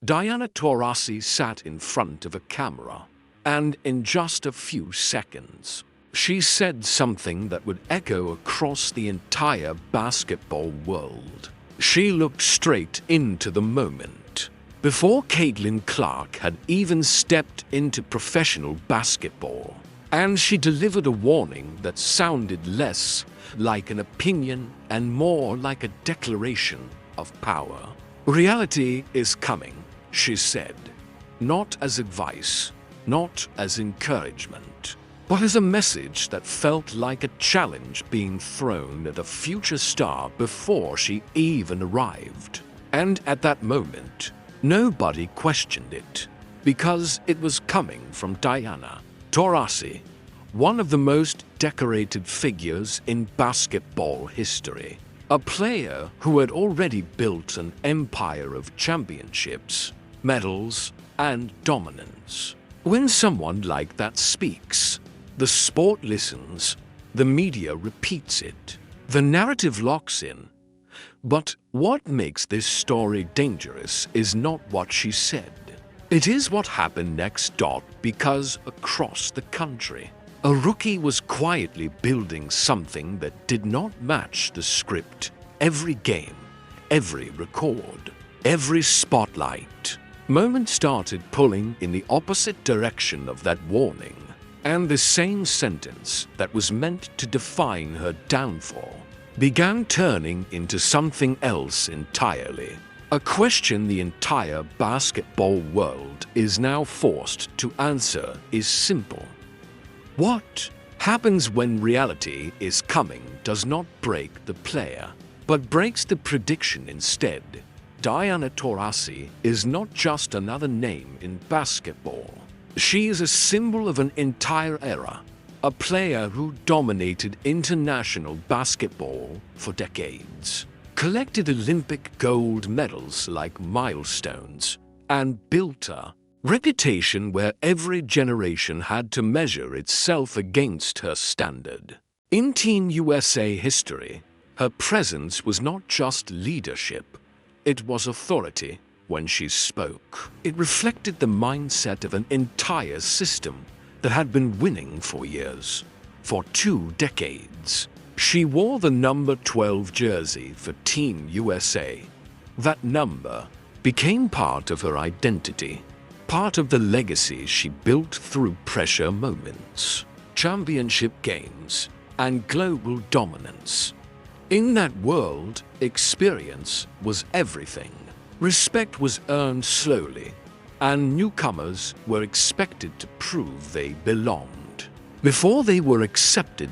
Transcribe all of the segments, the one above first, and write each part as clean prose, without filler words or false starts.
Diana Taurasi sat in front of a camera, and in just a few seconds, she said something that would echo across the entire basketball world. She looked straight into the moment. Before Caitlin Clark had even stepped into professional basketball, and she delivered a warning that sounded less like an opinion and more like a declaration of power. Reality is coming, she said, not as advice, not as encouragement, but as a message that felt like a challenge being thrown at a future star before she even arrived. And at that moment, nobody questioned it, because it was coming from Diana Taurasi, one of the most decorated figures in basketball history, a player who had already built an empire of championships, medals, and dominance. When someone like that speaks, the sport listens, the media repeats it, the narrative locks in. But what makes this story dangerous is not what she said. It is what happened next. Because across the country, a rookie was quietly building something that did not match the script. Every game, every record, every spotlight moment started pulling in the opposite direction of that warning. And the same sentence that was meant to define her downfall began turning into something else entirely. A question the entire basketball world is now forced to answer is simple. What happens when reality is coming does not break the player, but breaks the prediction instead? Diana Taurasi is not just another name in basketball. She is a symbol of an entire era, a player who dominated international basketball for decades, collected Olympic gold medals like milestones, and built a reputation where every generation had to measure itself against her standard. In Team USA history, her presence was not just leadership, it was authority. When she spoke, it reflected the mindset of an entire system that had been winning for years, for 2 decades. She wore the number 12 jersey for Team USA. That number became part of her identity, part of the legacy she built through pressure moments, championship games, and global dominance. In that world, experience was everything. Respect was earned slowly, and newcomers were expected to prove they belonged. Before they were accepted,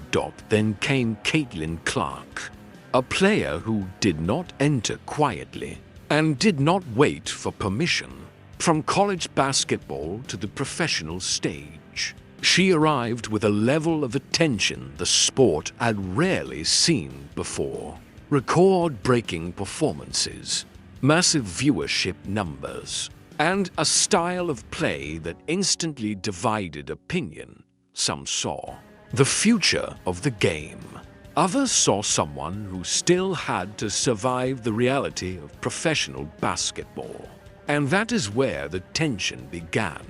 then came Caitlin Clark, a player who did not enter quietly and did not wait for permission. From college basketball to the professional stage, she arrived with a level of attention the sport had rarely seen before. Record-breaking performances, massive viewership numbers, and a style of play that instantly divided opinion. Some saw the future of the game. Others saw someone who still had to survive the reality of professional basketball. And that is where the tension began.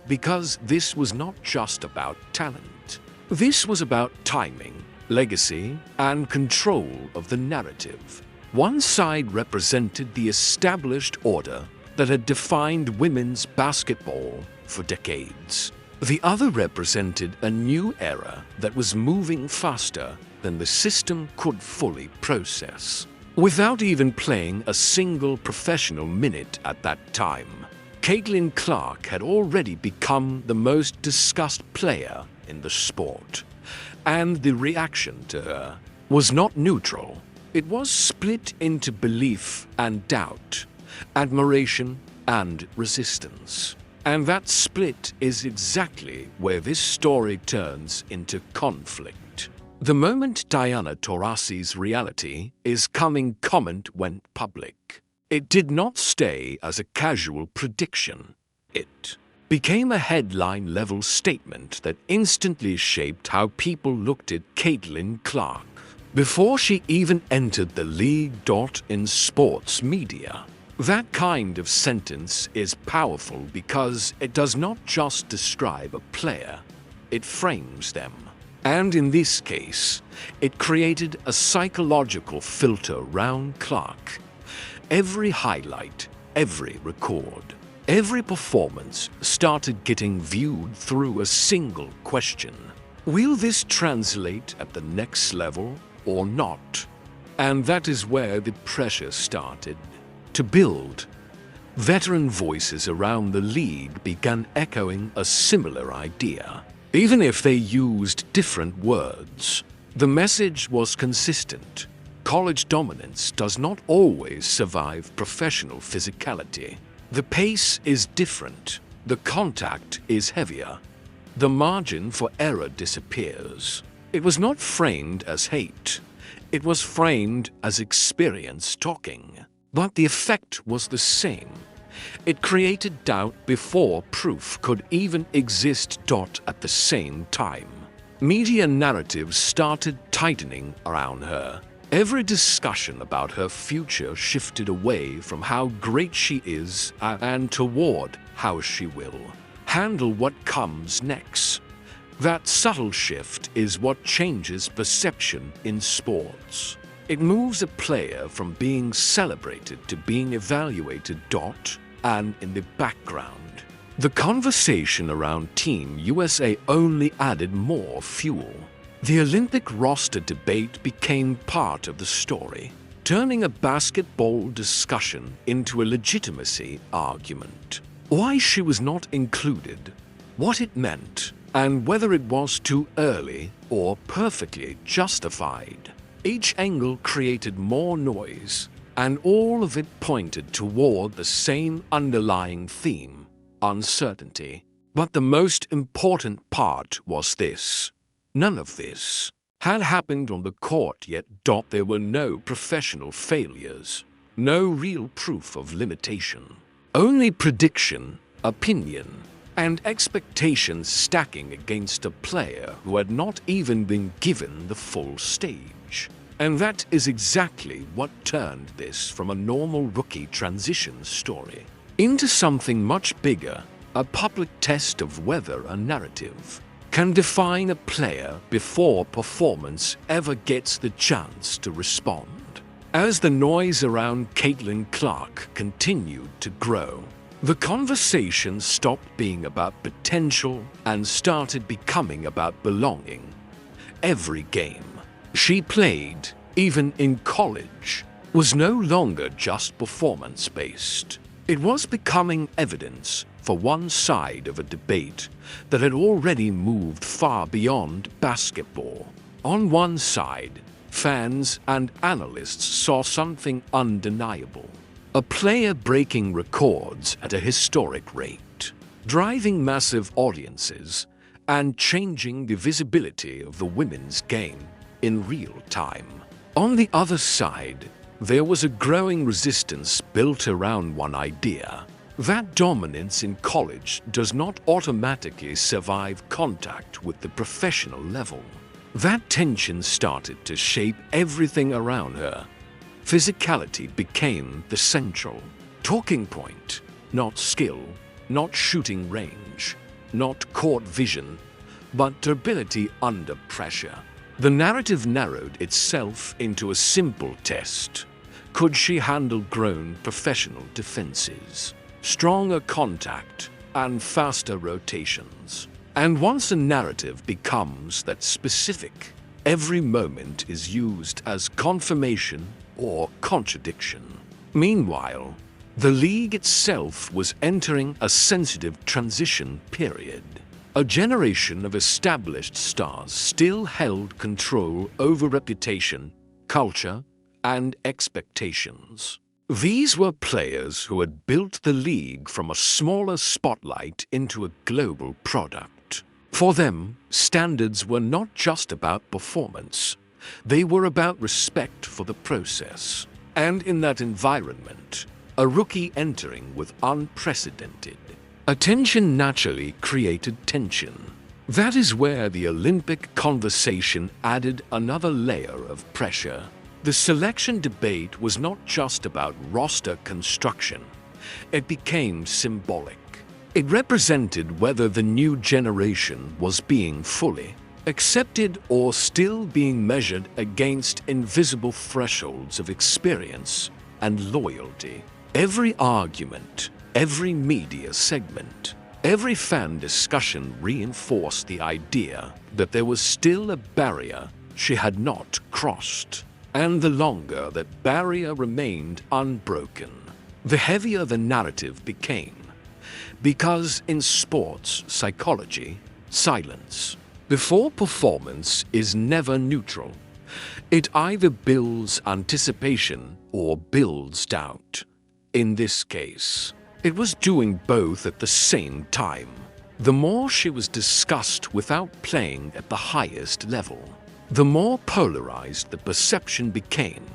Because this was not just about talent. This was about timing, legacy, and control of the narrative. One side represented the established order that had defined women's basketball for decades. The other represented a new era that was moving faster than the system could fully process. Without even playing a single professional minute at that time, Caitlin Clark had already become the most discussed player in the sport. And the reaction to her was not neutral. It was split into belief and doubt, admiration and resistance. And that split is exactly where this story turns into conflict. The moment Diana Taurasi's reality is coming comment went public. It did not stay as a casual prediction. It became a headline-level statement that instantly shaped how people looked at Caitlin Clark. Before she even entered the league. In sports media, That kind of sentence is powerful because it does not just describe a player, it frames them. And in this case, it created a psychological filter round Clark. Every highlight, every record, every performance started getting viewed through a single question. Will this translate at the next level or not? And that is where the pressure started to build. Veteran voices around the league began echoing a similar idea. Even if they used different words, the message was consistent. College dominance does not always survive professional physicality. The pace is different. The contact is heavier. The margin for error disappears. It was not framed as hate. It was framed as experience talking. But the effect was the same. It created doubt before proof could even exist. At the same time, media narratives started tightening around her. Every discussion about her future shifted away from how great she is and toward how she will handle what comes next. That subtle shift is what changes perception in sports. It moves a player from being celebrated to being evaluated. And in the background, the conversation around Team USA only added more fuel. The Olympic roster debate became part of the story, turning a basketball discussion into a legitimacy argument. Why she was not included, what it meant, and whether it was too early or perfectly justified. Each angle created more noise, and all of it pointed toward the same underlying theme: uncertainty. But the most important part was this: none of this had happened on the court yet. There were no professional failures, no real proof of limitation, only prediction, opinion, and expectations stacking against a player who had not even been given the full stage. And that is exactly what turned this from a normal rookie transition story into something much bigger, a public test of whether a narrative can define a player before performance ever gets the chance to respond. As the noise around Caitlin Clark continued to grow, the conversation stopped being about potential and started becoming about belonging. Every game she played, even in college, was no longer just performance-based. It was becoming evidence for one side of a debate that had already moved far beyond basketball. On one side, fans and analysts saw something undeniable: a player breaking records at a historic rate, driving massive audiences, and changing the visibility of the women's game in real time. On the other side, there was a growing resistance built around one idea: that dominance in college does not automatically survive contact with the professional level. That tension started to shape everything around her. Physicality became the central talking point, not skill, not shooting range, not court vision, but durability under pressure. The narrative narrowed itself into a simple test: could she handle grown professional defenses, stronger contact, and faster rotations? And once a narrative becomes that specific, every moment is used as confirmation or contradiction. Meanwhile, the league itself was entering a sensitive transition period. A generation of established stars still held control over reputation, culture, and expectations. These were players who had built the league from a smaller spotlight into a global product. For them, standards were not just about performance. They were about respect for the process. And in that environment, a rookie entering with unprecedented attention naturally created tension. That is where the Olympic conversation added another layer of pressure. The selection debate was not just about roster construction. It became symbolic. It represented whether the new generation was being fully accepted or still being measured against invisible thresholds of experience and loyalty. Every argument, every media segment, every fan discussion reinforced the idea that there was still a barrier she had not crossed. And the longer that barrier remained unbroken, the heavier the narrative became. Because in sports psychology, silence before performance is never neutral. It either builds anticipation or builds doubt. In this case, it was doing both at the same time. The more she was discussed without playing at the highest level, the more polarized the perception became.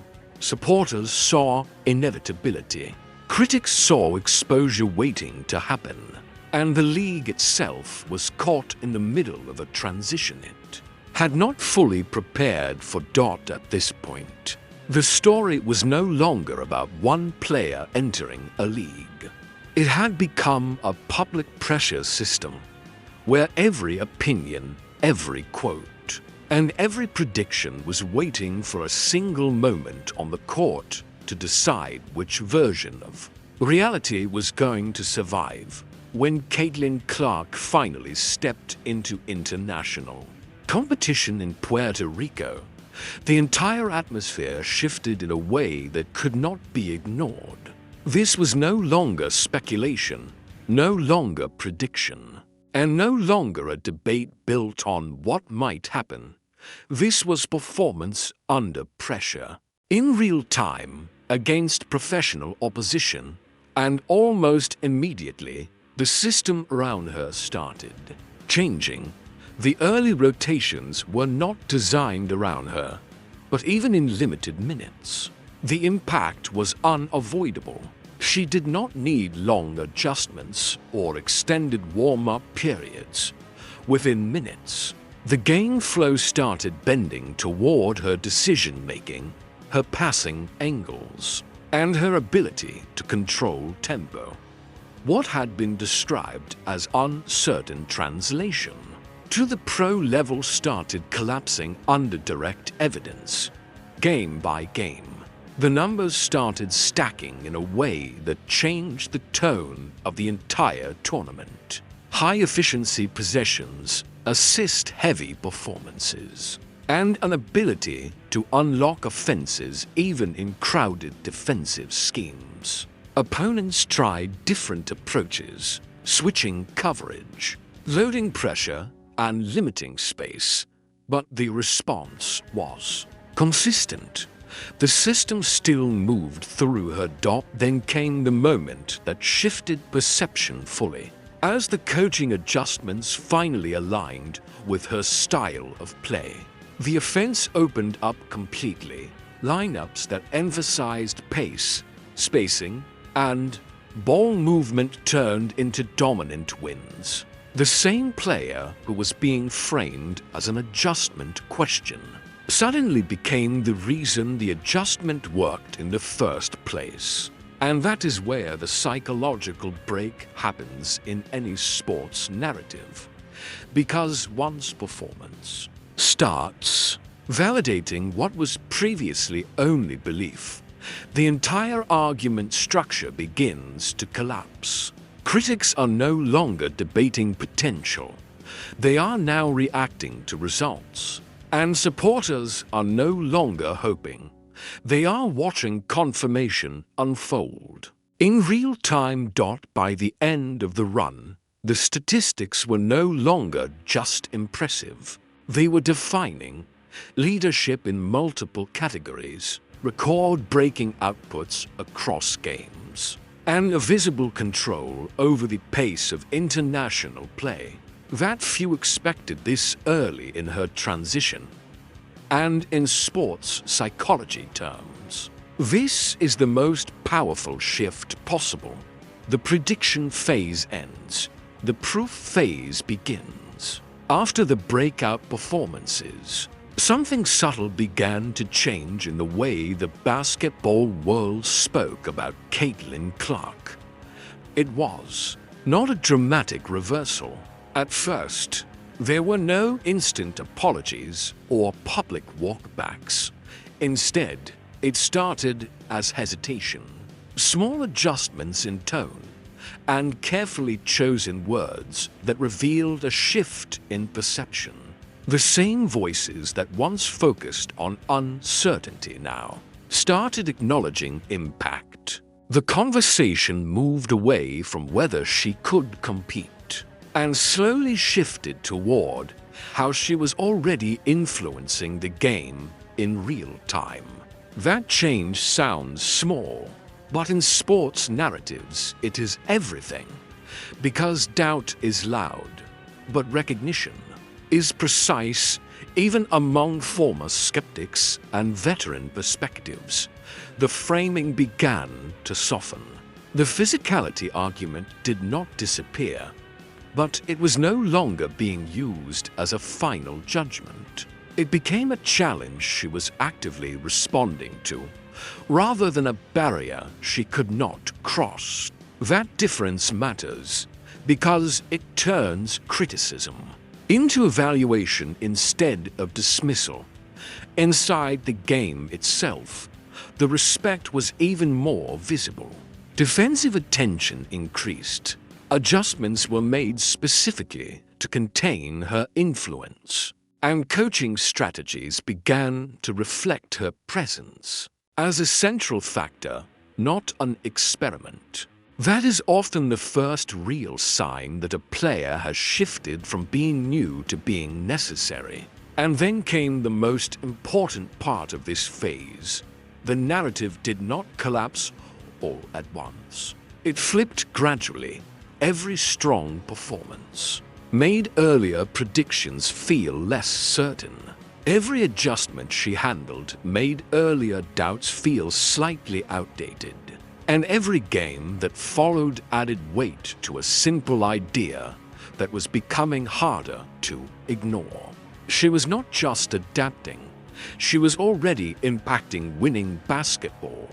Supporters saw inevitability. Critics saw exposure waiting to happen. And the league itself was caught in the middle of a transition it had not fully prepared for. At this point, the story was no longer about one player entering a league. It had become a public pressure system where every opinion, every quote, and every prediction was waiting for a single moment on the court to decide which version of reality was going to survive. When Caitlin Clark finally stepped into international competition in Puerto Rico, the entire atmosphere shifted in a way that could not be ignored. This was no longer speculation, no longer prediction, and no longer a debate built on what might happen. This was performance under pressure, in real time, against professional opposition, and almost immediately, the system around her started changing. The early rotations were not designed around her, but even in limited minutes, the impact was unavoidable. She did not need long adjustments or extended warm-up periods. Within minutes, the game flow started bending toward her decision-making, her passing angles, and her ability to control tempo. What had been described as uncertain translation to the pro level started collapsing under direct evidence. Game by game, the numbers started stacking in a way that changed the tone of the entire tournament. High-efficiency possessions, assist-heavy performances, and an ability to unlock offenses even in crowded defensive schemes. Opponents tried different approaches, switching coverage, loading pressure, and limiting space, but the response was consistent. The system still moved through her. Then came the moment that shifted perception fully. As the coaching adjustments finally aligned with her style of play, the offense opened up completely. Lineups that emphasized pace, spacing, and ball movement turned into dominant wins. The same player who was being framed as an adjustment question suddenly became the reason the adjustment worked in the first place. And that is where the psychological break happens in any sports narrative. Because once performance starts validating what was previously only belief, the entire argument structure begins to collapse. Critics are no longer debating potential. They are now reacting to results. And supporters are no longer hoping. They are watching confirmation unfold. In real time. By the end of the run, the statistics were no longer just impressive. They were defining leadership in multiple categories, record-breaking outputs across games, and a visible control over the pace of international play. That few expected this early in her transition. And in sports psychology terms, this is the most powerful shift possible. The prediction phase ends. The proof phase begins. After the breakout performances, Something subtle began to change in the way the basketball world spoke about Caitlin Clark. It was not a dramatic reversal. At first, there were no instant apologies or public walkbacks. Instead, it started as hesitation, small adjustments in tone, and carefully chosen words that revealed a shift in perception. The same voices that once focused on uncertainty now started acknowledging impact. The conversation moved away from whether she could compete and slowly shifted toward how she was already influencing the game in real time. That change sounds small, but in sports narratives it is everything, because doubt is loud, but recognition is precise even among former skeptics and veteran perspectives. The framing began to soften. The physicality argument did not disappear, but it was no longer being used as a final judgment. It became a challenge she was actively responding to, rather than a barrier she could not cross. That difference matters because it turns criticism into evaluation instead of dismissal. Inside the game itself, the respect was even more visible. Defensive attention increased. Adjustments were made specifically to contain her influence, and coaching strategies began to reflect her presence as a central factor, not an experiment. That is often the first real sign that a player has shifted from being new to being necessary. And then came the most important part of this phase. The narrative did not collapse all at once. It flipped gradually. Every strong performance made earlier predictions feel less certain. Every adjustment she handled made earlier doubts feel slightly outdated. And every game that followed added weight to a simple idea that was becoming harder to ignore. She was not just adapting, she was already impacting winning basketball.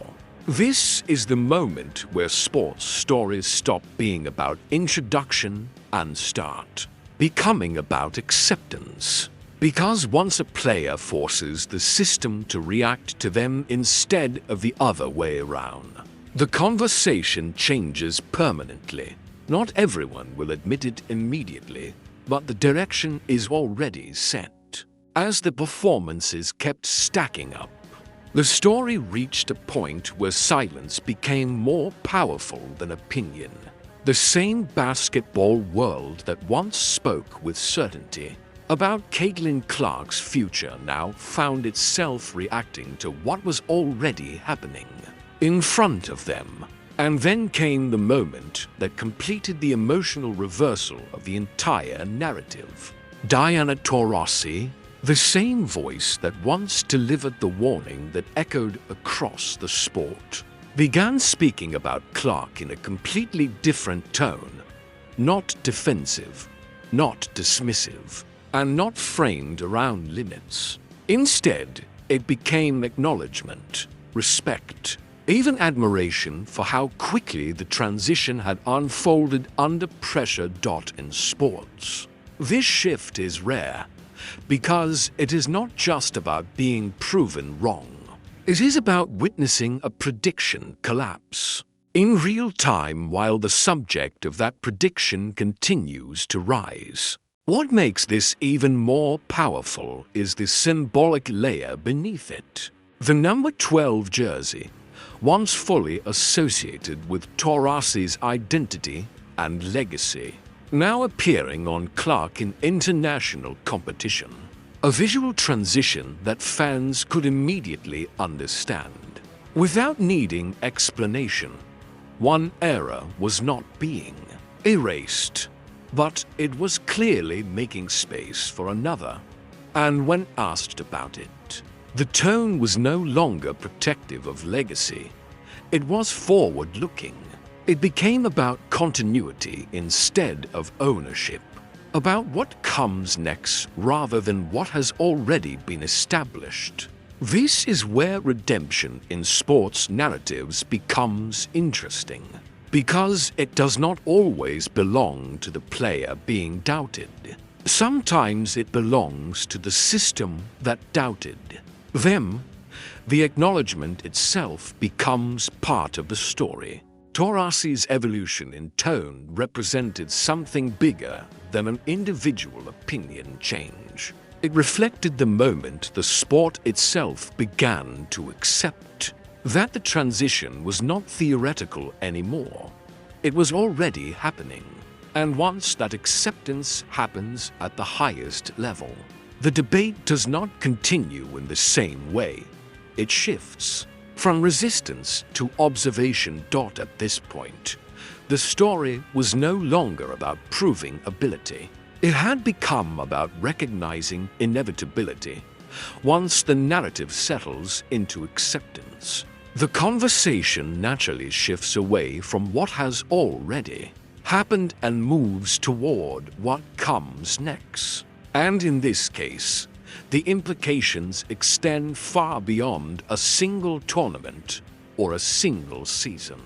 This is the moment where sports stories stop being about introduction and start becoming about acceptance. Because once a player forces the system to react to them instead of the other way around, the conversation changes permanently. Not everyone will admit it immediately, but the direction is already set. As the performances kept stacking up, the story reached a point where silence became more powerful than opinion. The same basketball world that once spoke with certainty about Caitlin Clark's future now found itself reacting to what was already happening in front of them. And then came the moment that completed the emotional reversal of the entire narrative. Diana Taurasi, the same voice that once delivered the warning that echoed across the sport, began speaking about Clark in a completely different tone, not defensive, not dismissive, and not framed around limits. Instead, it became acknowledgement, respect, even admiration for how quickly the transition had unfolded under pressure. In sports, this shift is rare because it is not just about being proven wrong. It is about witnessing a prediction collapse in real time while the subject of that prediction continues to rise. What makes this even more powerful is the symbolic layer beneath it. The number 12 jersey, once fully associated with Taurasi's identity and legacy, now appearing on Clark in international competition. A visual transition that fans could immediately understand, without needing explanation. One era was not being erased, but it was clearly making space for another. And when asked about it, the tone was no longer protective of legacy. It was forward-looking. It became about continuity instead of ownership. about what comes next rather than what has already been established. This is where redemption in sports narratives becomes interesting, because it does not always belong to the player being doubted. Sometimes it belongs to the system that doubted them. The acknowledgement itself becomes part of the story. Taurasi's evolution in tone represented something bigger than an individual opinion change. It reflected the moment the sport itself began to accept that the transition was not theoretical anymore. It was already happening. And once that acceptance happens at the highest level, the debate does not continue in the same way. It shifts from resistance to observation. At this point, the story was no longer about proving ability. It had become about recognizing inevitability. Once the narrative settles into acceptance, the conversation naturally shifts away from what has already happened and moves toward what comes next. And in this case, the implications extend far beyond a single tournament or a single season.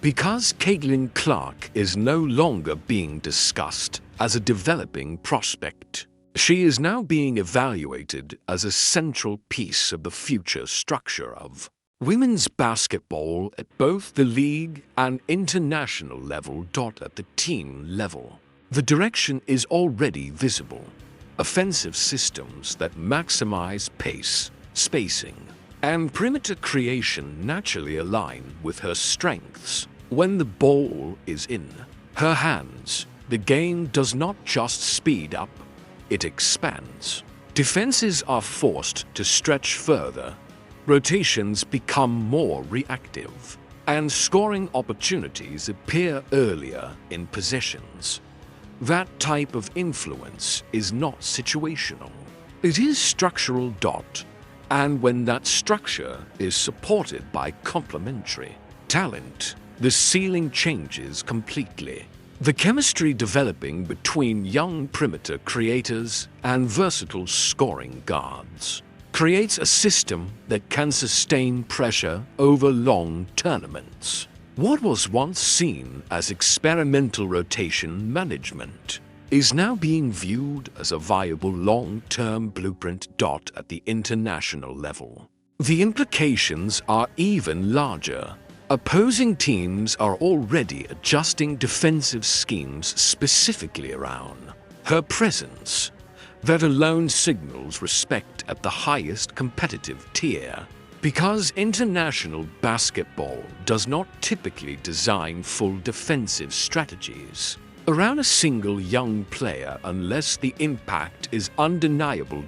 Because Caitlin Clark is no longer being discussed as a developing prospect, she is now being evaluated as a central piece of the future structure of women's basketball at both the league and international level. At the team level, the direction is already visible. Offensive systems that maximize pace, spacing, and perimeter creation naturally align with her strengths. When the ball is in her hands, the game does not just speed up, it expands. Defenses are forced to stretch further, rotations become more reactive, and scoring opportunities appear earlier in possessions. That type of influence is not situational. It is structural. And when that structure is supported by complementary talent, the ceiling changes completely. The chemistry developing between young perimeter creators and versatile scoring guards creates a system that can sustain pressure over long tournaments. What was once seen as experimental rotation management is now being viewed as a viable long-term blueprint. At the international level, the implications are even larger. Opposing teams are already adjusting defensive schemes specifically around her presence. That alone signals respect at the highest competitive tier, because international basketball does not typically design full defensive strategies around a single young player unless the impact is undeniable.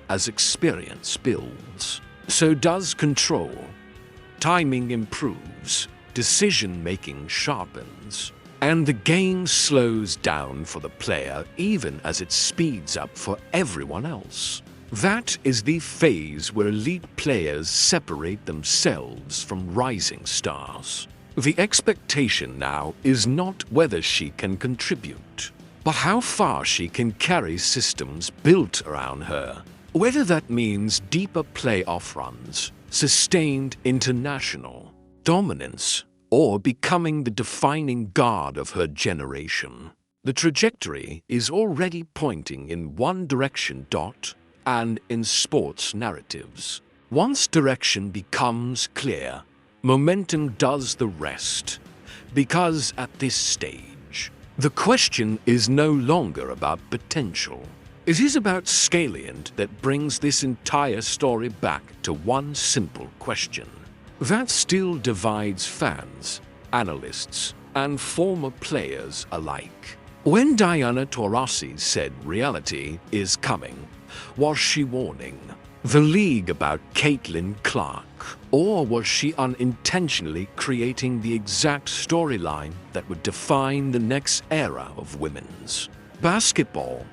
As experience builds, so does control. Timing improves, decision-making sharpens, and the game slows down for the player even as it speeds up for everyone else. That is the phase where elite players separate themselves from rising stars. The expectation now is not whether she can contribute, but how far she can carry systems built around her. Whether that means deeper playoff runs, sustained international dominance, or becoming the defining guard of her generation. The trajectory is already pointing in one direction. And in sports narratives, once direction becomes clear, momentum does the rest. Because at this stage, the question is no longer about potential. It is about salient that brings this entire story back to one simple question that still divides fans, analysts, and former players alike. When Diana Taurasi said reality is coming, was she warning the league about Caitlin Clark? Or was she unintentionally creating the exact storyline that would define the next era of women's basketball?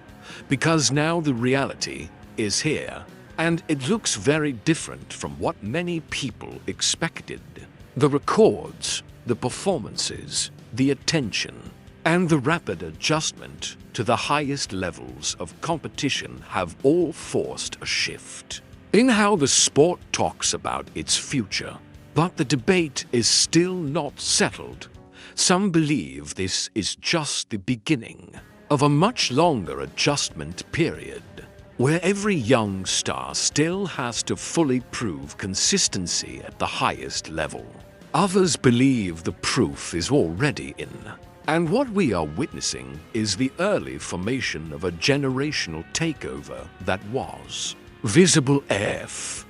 Because now the reality is here, and it looks very different from what many people expected. The records, the performances, the attention, and the rapid adjustment to the highest levels of competition have all forced a shift in how the sport talks about its future. But the debate is still not settled. Some believe this is just the beginning of a much longer adjustment period, where every young star still has to fully prove consistency at the highest level. Others believe the proof is already in, and what we are witnessing is the early formation of a generational takeover that was. Visible AF